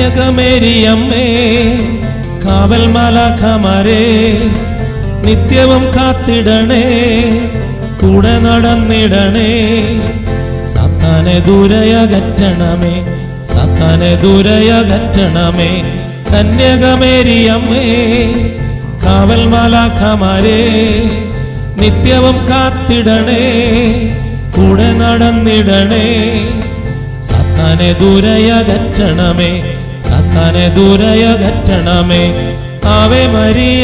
കന്യകമേരിയമ്മേ, കാവൽ മാലാഖമാരേ, നിത്യവും കാത്തിടണേ, കൂടെ നടന്നിടണേ. സാത്താനെ ദൂരയകറ്റണമേ, സാത്താനെ ദൂരയകറ്റണമേ. കന്യകമേരിയമ്മേ, കാവൽ മാലാഖമാരേ, നിത്യവും കാത്തിടണേ, കൂടെ നടന്നിടണേ. സാത്താനെ ദൂരയകറ്റണമേ, സാത്താനെ ദൂരയകറ്റണമേ. Ave Maria,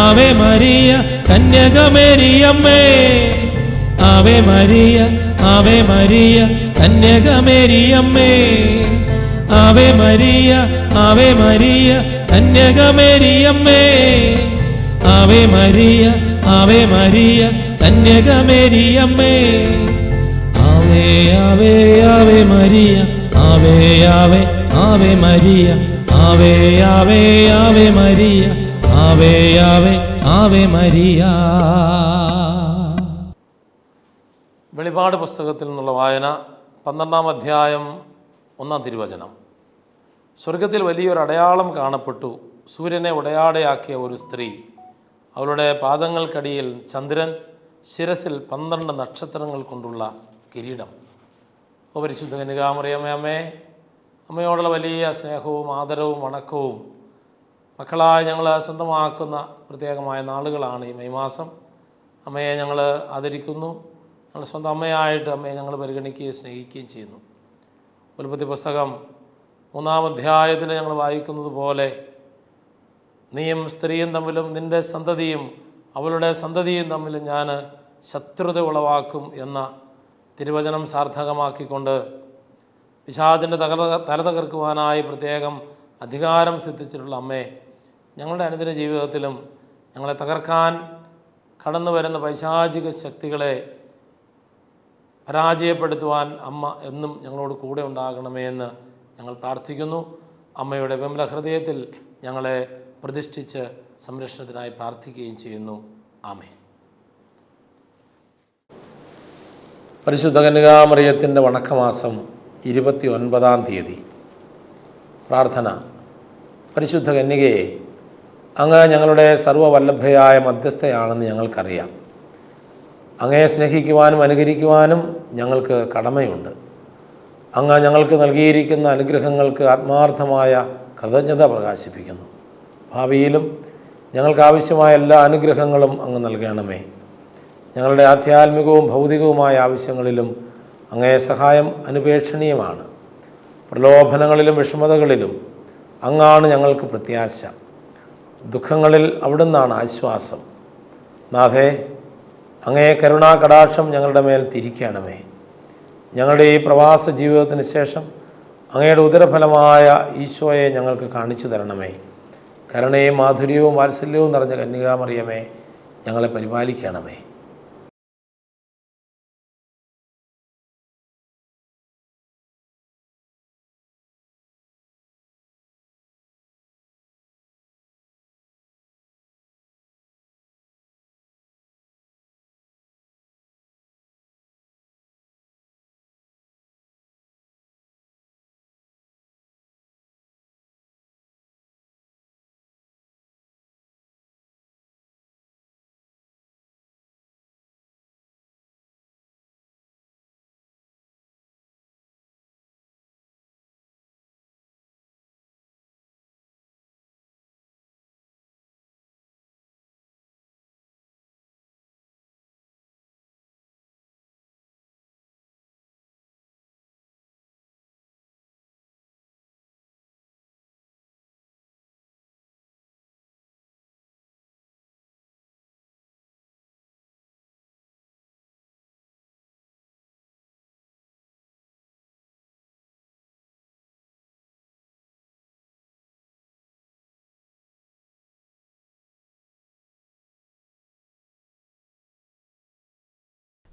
Ave Maria, കന്യകമേരിയമ്മേ. Ave Maria, Ave Maria, കന്യകമേരിയമ്മേ. Ave Maria, Ave Maria, കന്യകമേരിയമ്മേ. Ave Maria, Ave Maria, കന്യകമേരിയമ്മേ. ആവേ ആവേ ആവേ മരിയ, ആവേ ആവേ ആവേ മരിയ, ആവേ ആവേ ആവേ മരിയ, ആവേ ആവേ ആവേ മരിയ. വെളിപാട് പുസ്തകത്തിൽ നിന്നുള്ള വായന 12-ാം അധ്യായം 1-ാം തിരുവചനം. സ്വർഗത്തിൽ വലിയൊരു അടയാളം കാണപ്പെട്ടു. സൂര്യനെ ഉടയാടയാക്കിയ ഒരു സ്ത്രീ, അവളുടെ പാദങ്ങൾക്കടിയിൽ ചന്ദ്രൻ, ശിരസിൽ 12 നക്ഷത്രങ്ങൾ കൊണ്ടുള്ള കിരീടം. ഓ പരിശുദ്ധ കന്യകാമറിയമേ, അമ്മേ, അമ്മയോടുള്ള വലിയ സ്നേഹവും ആദരവും വണക്കവും മക്കളായ ഞങ്ങൾ സ്വന്തമാക്കുന്ന പ്രത്യേകമായ നാളുകളാണ് ഈ മെയ് മാസം. അമ്മയെ ഞങ്ങൾ ആദരിക്കുന്നു. ഞങ്ങൾ സ്വന്തം അമ്മയായിട്ട് അമ്മയെ ഞങ്ങൾ പരിഗണിക്കുകയും സ്നേഹിക്കുകയും ചെയ്യുന്നു. ഉൽപ്പത്തി പുസ്തകം 3-ാം അധ്യായത്തിൽ ഞങ്ങൾ വായിക്കുന്നത് പോലെ, നീയും സ്ത്രീയും തമ്മിലും നിൻ്റെ സന്തതിയും അവളുടെ സന്തതിയും തമ്മിലും ഞാൻ ശത്രുത ഉളവാക്കും എന്ന തിരുവചനം സാർത്ഥകമാക്കിക്കൊണ്ട് പിശാചിൻ്റെ തല തകർക്കുവാനായി പ്രത്യേകം അധികാരം സിദ്ധിച്ചിട്ടുള്ള അമ്മേ, ഞങ്ങളുടെ അനുദിന ജീവിതത്തിലും ഞങ്ങളെ തകർക്കാൻ കടന്നു വരുന്ന പൈശാചിക ശക്തികളെ പരാജയപ്പെടുത്തുവാൻ അമ്മ എന്നും ഞങ്ങളോട് കൂടെ ഉണ്ടാകണമേ എന്ന് ഞങ്ങൾ പ്രാർത്ഥിക്കുന്നു. അമ്മയുടെ വിമല ഹൃദയത്തിൽ ഞങ്ങളെ പ്രതിഷ്ഠിച്ച് സംരക്ഷണത്തിനായി പ്രാർത്ഥിക്കുകയും ചെയ്യുന്നു. ആമേൻ. പരിശുദ്ധ കന്യകാമറിയത്തിൻ്റെ വണക്കമാസം 29-ാം തീയതി. പ്രാർത്ഥന. പരിശുദ്ധ കന്യകയെ, അങ്ങ് ഞങ്ങളുടെ സർവ്വവല്ലഭയായ മധ്യസ്ഥയാണെന്ന് ഞങ്ങൾക്കറിയാം. അങ്ങയെ സ്നേഹിക്കുവാനും അനുകരിക്കുവാനും ഞങ്ങൾക്ക് കടമയുണ്ട്. അങ്ങ് ഞങ്ങൾക്ക് നൽകിയിരിക്കുന്ന അനുഗ്രഹങ്ങൾക്ക് ആത്മാർത്ഥമായ കൃതജ്ഞത പ്രകാശിപ്പിക്കുന്നു. ഭാവിയിലും ഞങ്ങൾക്ക് ആവശ്യമായ എല്ലാ അനുഗ്രഹങ്ങളും അങ്ങ് നൽകണമേ. ഞങ്ങളുടെ ആധ്യാത്മികവും ഭൗതികവുമായ ആവശ്യങ്ങളിലും അങ്ങേ സഹായം അനുപേക്ഷണീയമാണ്. പ്രലോഭനങ്ങളിലും വിഷമതകളിലും അങ്ങാണ് ഞങ്ങൾക്ക് പ്രത്യാശ. ദുഃഖങ്ങളിൽ അവിടുന്നാണ് ആശ്വാസം. നാഥേ, അങ്ങേ കരുണാകടാക്ഷം ഞങ്ങളുടെ മേൽ തിരിക്കണമേ. ഞങ്ങളുടെ ഈ പ്രവാസ ജീവിതത്തിന് ശേഷം അങ്ങയുടെ ഉദരഫലമായ ഈശോയെ ഞങ്ങൾക്ക് കാണിച്ചു തരണമേ. കരുണയും മാധുര്യവും വാത്സല്യവും നിറഞ്ഞ കന്യകാമറിയമേ, ഞങ്ങളെ പരിപാലിക്കണമേ.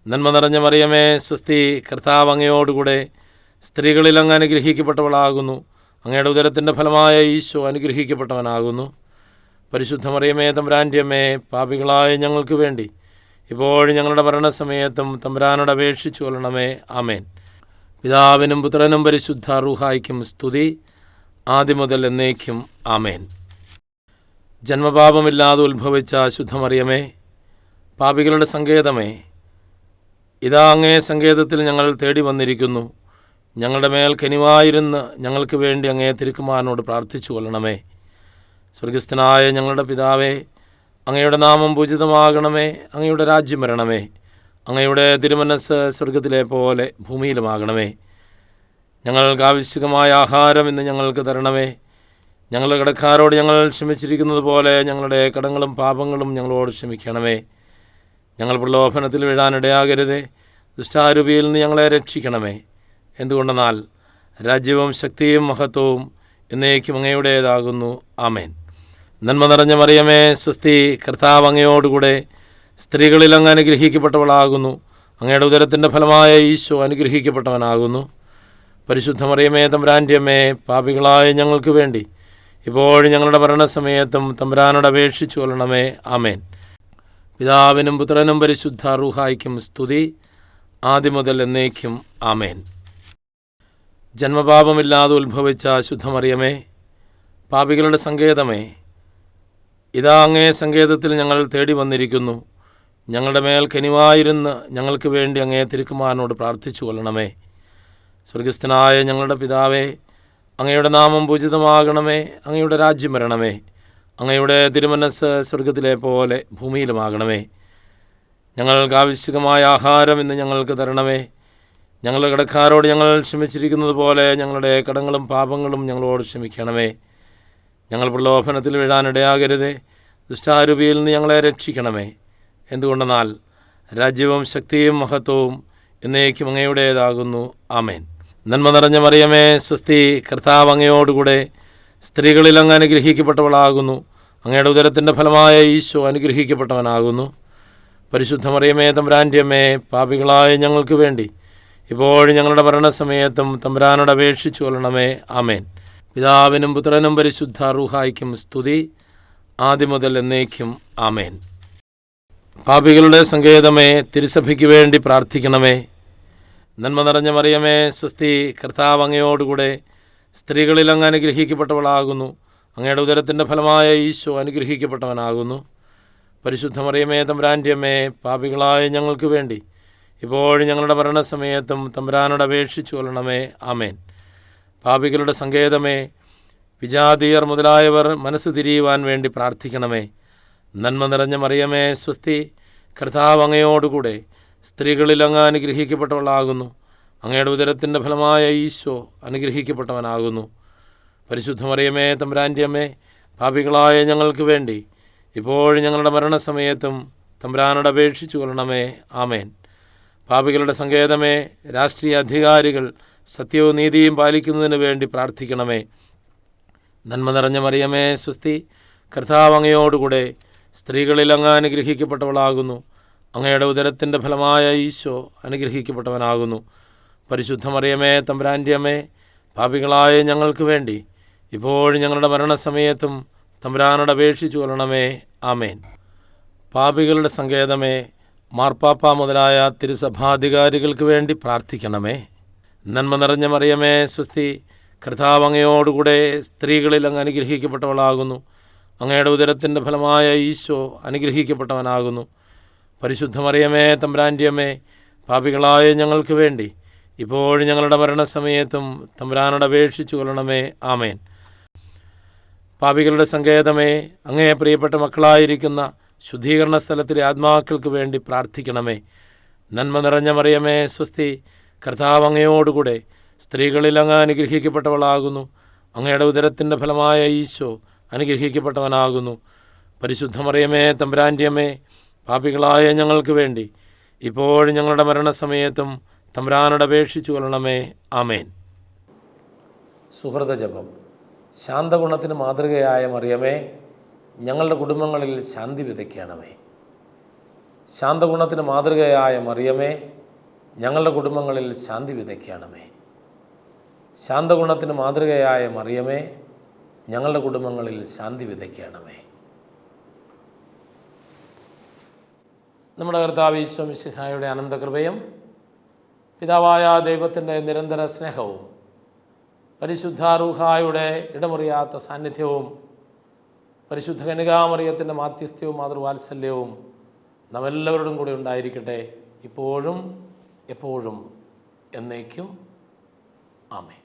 നന്മ നിറഞ്ഞ മറിയമേ, സ്വസ്തി, കർത്താവ് അങ്ങയോടുകൂടെ സ്ത്രീകളിൽ അങ്ങ് അനുഗ്രഹിക്കപ്പെട്ടവളാകുന്നു. അങ്ങയുടെ ഉദരത്തിൻ്റെ ഫലമായ ഈശോ അനുഗ്രഹിക്കപ്പെട്ടവനാകുന്നു. പരിശുദ്ധ മറിയമേ, തമ്പുരാൻ്റെ അമ്മേ, പാപികളായ ഞങ്ങൾക്ക് വേണ്ടി ഇപ്പോഴും ഞങ്ങളുടെ മരണസമയത്തും തമ്പുരാനോട് അപേക്ഷിച്ചു കൊള്ളണമേ. ആമേൻ. പിതാവിനും പുത്രനും പരിശുദ്ധ റൂഹായ്ക്കും സ്തുതി. ആദ്യം മുതൽ എന്നേക്കും ആമേൻ. ജന്മപാപമില്ലാതെ ഉത്ഭവിച്ച ശുദ്ധമറിയമേ, പാപികളുടെ സങ്കേതമേ, ഇതാ അങ്ങേ സങ്കേതത്തിൽ ഞങ്ങൾ തേടി വന്നിരിക്കുന്നു. ഞങ്ങളുടെ മേൽ കനിവായിരുന്ന് ഞങ്ങൾക്ക് വേണ്ടി അങ്ങേ തിരുക്കുമാരനോട് പ്രാർത്ഥിച്ചു കൊള്ളണമേ. സ്വർഗസ്ഥനായ ഞങ്ങളുടെ പിതാവേ, അങ്ങയുടെ നാമം പൂജിതമാകണമേ. അങ്ങയുടെ രാജ്യം വരണമേ. അങ്ങയുടെ തിരുമനസ്സ് സ്വർഗത്തിലെ പോലെ ഭൂമിയിലുമാകണമേ. ഞങ്ങൾക്ക് ആവശ്യമായ ആഹാരം ഇന്ന് ഞങ്ങൾക്ക് തരണമേ. ഞങ്ങളുടെ കടക്കാരോട് ഞങ്ങൾ ക്ഷമിച്ചിരിക്കുന്നത് പോലെ ഞങ്ങളുടെ കടങ്ങളും പാപങ്ങളും ഞങ്ങളോട് ക്ഷമിക്കണമേ. ഞങ്ങൾ പ്രലോഭനത്തിൽ വീഴാനിടയാകരുതേ. ദുഷ്ടാരൂപിയിൽ നിന്ന് ഞങ്ങളെ രക്ഷിക്കണമേ. എന്തുകൊണ്ടെന്നാൽ രാജ്യവും ശക്തിയും മഹത്വവും എന്നേക്കും അങ്ങയുടേതാകുന്നു. ആമേൻ. നന്മ നിറഞ്ഞ മറിയമേ, സ്വസ്തി, കർത്താവ് അങ്ങയോടുകൂടെ സ്ത്രീകളിൽ അങ്ങ് അനുഗ്രഹിക്കപ്പെട്ടവളാകുന്നു. അങ്ങയുടെ ഉദരത്തിൻ്റെ ഫലമായ ഈശോ അനുഗ്രഹിക്കപ്പെട്ടവനാകുന്നു. പരിശുദ്ധ മറിയമേ, തമ്പുരാൻ്റെ അമ്മേ, പാപികളായ ഞങ്ങൾക്ക് വേണ്ടി ഇപ്പോഴും ഞങ്ങളുടെ മരണസമയത്തും തമ്പുരാനോട് അപേക്ഷിച്ചു കൊള്ളണമേ. ആമേൻ. പിതാവിനും പുത്രനും പരിശുദ്ധ റൂഹായ്ക്കും സ്തുതി, ആദ്യം മുതൽ എന്നേക്കും ആമേൻ. ജന്മപാപമില്ലാതെ ഉത്ഭവിച്ച ശുദ്ധമറിയമേ, പാപികളുടെ സങ്കേതമേ, ഇതാ അങ്ങേ സങ്കേതത്തിൽ ഞങ്ങൾ തേടി വന്നിരിക്കുന്നു. ഞങ്ങളുടെ മേൽ കനിവായിരുന്ന് ഞങ്ങൾക്ക് വേണ്ടി അങ്ങേ തിരുക്കുമാരനോട് പ്രാർത്ഥിച്ചു കൊള്ളണമേ. സ്വർഗസ്ഥനായ ഞങ്ങളുടെ പിതാവേ, അങ്ങയുടെ നാമം പൂജിതമാകണമേ. അങ്ങയുടെ രാജ്യം വരണമേ. അങ്ങയുടെ തിരുമനസ്സ് സ്വർഗത്തിലെ പോലെ ഭൂമിയിലുമാകണമേ. ഞങ്ങൾക്ക് ആവശ്യമായ ആഹാരം ഇന്ന് ഞങ്ങൾക്ക് തരണമേ. ഞങ്ങളുടെ കടക്കാരോട് ഞങ്ങൾ ക്ഷമിച്ചിരിക്കുന്നത് പോലെ ഞങ്ങളുടെ കടങ്ങളും പാപങ്ങളും ഞങ്ങളോട് ക്ഷമിക്കണമേ. ഞങ്ങൾ പ്രലോഭനത്തിൽ വീഴാനിടയാകരുതേ. ദുഷ്ടാരൂപിയിൽ നിന്ന് ഞങ്ങളെ രക്ഷിക്കണമേ. എന്തുകൊണ്ടെന്നാൽ രാജ്യവും ശക്തിയും മഹത്വവും എന്നേക്കും അങ്ങയുടേതാകുന്നു. ആമേൻ. നന്മ നിറഞ്ഞ മറിയമേ, സ്വസ്തി, കർത്താവ് അങ്ങയോടുകൂടെ സ്ത്രീകളിൽ അങ്ങ് അനുഗ്രഹിക്കപ്പെട്ടവളാകുന്നു. അങ്ങയുടെ ഉദരത്തിൻ്റെ ഫലമായ ഈശോ അനുഗ്രഹിക്കപ്പെട്ടവനാകുന്നു. പരിശുദ്ധ മറിയമേ, തമ്പുരാൻ്റെ അമ്മേ, പാപികളായ ഞങ്ങൾക്ക് വേണ്ടി ഇപ്പോഴും ഞങ്ങളുടെ മരണസമയത്തും തമ്പുരാനോട് അപേക്ഷിച്ചു കൊള്ളണമേ. ആമേൻ. പിതാവിനും പുത്രനും പരിശുദ്ധ റൂഹായ്ക്കും സ്തുതി, ആദ്യം മുതൽ എന്നേക്കും ആമേൻ. പാപികളുടെ സങ്കേതമേ, തിരുസഭയ്ക്ക് വേണ്ടി പ്രാർത്ഥിക്കണമേ. നന്മ നിറഞ്ഞ മറിയമേ, സ്വസ്തി, കർത്താവ് അങ്ങയോടുകൂടെ സ്ത്രീകളിൽ അങ്ങ് അനുഗ്രഹിക്കപ്പെട്ടവളാകുന്നു. അങ്ങയുടെ ഉദരത്തിൻ്റെ ഫലമായ ഈശോ അനുഗ്രഹിക്കപ്പെട്ടവനാകുന്നു. പരിശുദ്ധ മറിയമേ, തമ്പുരാൻ്റെ അമ്മേ, പാപികളായ ഞങ്ങൾക്ക് വേണ്ടി ഇപ്പോഴും ഞങ്ങളുടെ മരണസമയത്തും തമ്പുരാനോട് അപേക്ഷിച്ചു കൊള്ളണമേ. ആമേൻ. പാപികളുടെ സങ്കേതമേ, വിജാതീയർ മുതലായവർ മനസ്സ് തിരിയുവാൻ വേണ്ടി പ്രാർത്ഥിക്കണമേ. നന്മ നിറഞ്ഞ മറിയമേ, സ്വസ്തി, കർത്താവ് അങ്ങയോടുകൂടെ സ്ത്രീകളിൽ അങ്ങ് അനുഗ്രഹിക്കപ്പെട്ടവളാകുന്നു. അങ്ങയുടെ ഉദരത്തിൻ്റെ ഫലമായ ഈശോ അനുഗ്രഹിക്കപ്പെട്ടവനാകുന്നു. പരിശുദ്ധ മറിയമേ, തമ്പുരാൻ്റെ അമ്മേ, പാപികളായ ഞങ്ങൾക്ക് വേണ്ടി ഇപ്പോഴും ഞങ്ങളുടെ മരണസമയത്തും തമ്പുരാനോട് അപേക്ഷിച്ചു കൊള്ളണമേ. ആമേൻ. പാപികളുടെ സങ്കേതമേ, രാഷ്ട്രീയ അധികാരികൾ സത്യവും നീതിയും പാലിക്കുന്നതിന് വേണ്ടി പ്രാർത്ഥിക്കണമേ. നന്മ നിറഞ്ഞ മറിയമേ, സ്വസ്തി, കർത്താവ് അങ്ങയോടുകൂടെ സ്ത്രീകളിൽ അങ്ങ് അനുഗ്രഹിക്കപ്പെട്ടവളാകുന്നു. അങ്ങയുടെ ഉദരത്തിൻ്റെ ഫലമായ ഈശോ അനുഗ്രഹിക്കപ്പെട്ടവനാകുന്നു. പരിശുദ്ധ മറിയമേ, തമ്പുരാൻ്റെ അമ്മേ, പാപികളായ ഞങ്ങൾക്ക് വേണ്ടി ഇപ്പോഴും ഞങ്ങളുടെ മരണസമയത്തും തമ്പുരാനോട് അപേക്ഷിച്ചു കൊള്ളണമേ. ആമേൻ. പാപികളുടെ സങ്കേതമേ, മാർപ്പാപ്പ മുതലായ തിരുസഭാധികാരികൾക്ക് വേണ്ടി പ്രാർത്ഥിക്കണമേ. നന്മ നിറഞ്ഞ മറിയമേ, സ്വസ്തി, കർത്താവ് അങ്ങയോടുകൂടെ സ്ത്രീകളിൽ അങ്ങ് അനുഗ്രഹിക്കപ്പെട്ടവളാകുന്നു. അങ്ങയുടെ ഉദരത്തിൻ്റെ ഫലമായ ഈശോ അനുഗ്രഹിക്കപ്പെട്ടവനാകുന്നു. പരിശുദ്ധ മറിയമേ, തമ്പുരാൻ്റെ അമ്മേ, പാപികളായ ഞങ്ങൾക്ക് വേണ്ടി ഇപ്പോഴും ഞങ്ങളുടെ മരണസമയത്തും തമ്പുരാനോട് അപേക്ഷിച്ചു കൊള്ളണമേ. ആമേൻ. പാപികളുടെ സങ്കേതമേ, അങ്ങേ പ്രിയപ്പെട്ട മക്കളായിരിക്കുന്ന ശുദ്ധീകരണ സ്ഥലത്തിലെ ആത്മാക്കൾക്ക് വേണ്ടി പ്രാർത്ഥിക്കണമേ. നന്മ നിറഞ്ഞ മറിയമേ, സ്വസ്തി, കർത്താവ് അങ്ങയോടുകൂടെ സ്ത്രീകളിൽ അങ്ങ് അനുഗ്രഹിക്കപ്പെട്ടവളാകുന്നു. അങ്ങയുടെ ഉദരത്തിൻ്റെ ഫലമായ ഈശോ അനുഗ്രഹിക്കപ്പെട്ടവനാകുന്നു. പരിശുദ്ധ മറിയമേ, തമ്പുരാൻ്റെ അമ്മേ, പാപികളായ ഞങ്ങൾക്ക് വേണ്ടി ഇപ്പോഴും ഞങ്ങളുടെ മരണസമയത്തും തമ്പുരാനോട് അപേക്ഷിച്ചു കൊള്ളണമേ. ആമേൻ. സുഹൃതജപം. ശാന്തഗുണത്തിന് മാതൃകയായ മറിയമേ, ഞങ്ങളുടെ കുടുംബങ്ങളിൽ ശാന്തി വിതയ്ക്കണമേ. ശാന്തഗുണത്തിന് മാതൃകയായ മറിയമേ, ഞങ്ങളുടെ കുടുംബങ്ങളിൽ ശാന്തി വിതയ്ക്കണമേ. ശാന്തഗുണത്തിന് മാതൃകയായ മറിയമേ, ഞങ്ങളുടെ കുടുംബങ്ങളിൽ ശാന്തി വിതയ്ക്കണമേ. നമ്മുടെ കർത്താവ് ഈശോ മിശിഹായുടെ അനന്തകൃപയും പിതാവായ ദൈവത്തിൻ്റെ നിരന്തര സ്നേഹവും പരിശുദ്ധ റൂഹായുടെ ഇടമുറിയാത്ത സാന്നിധ്യവും പരിശുദ്ധ കന്യകാമറിയത്തിൻ്റെ മാധ്യസ്ഥ്യവും മാതൃവാത്സല്യവും നമ്മെല്ലാവരോടും കൂടി ഉണ്ടായിരിക്കട്ടെ, ഇപ്പോഴും എപ്പോഴും എന്നേക്കും. ആമേൻ.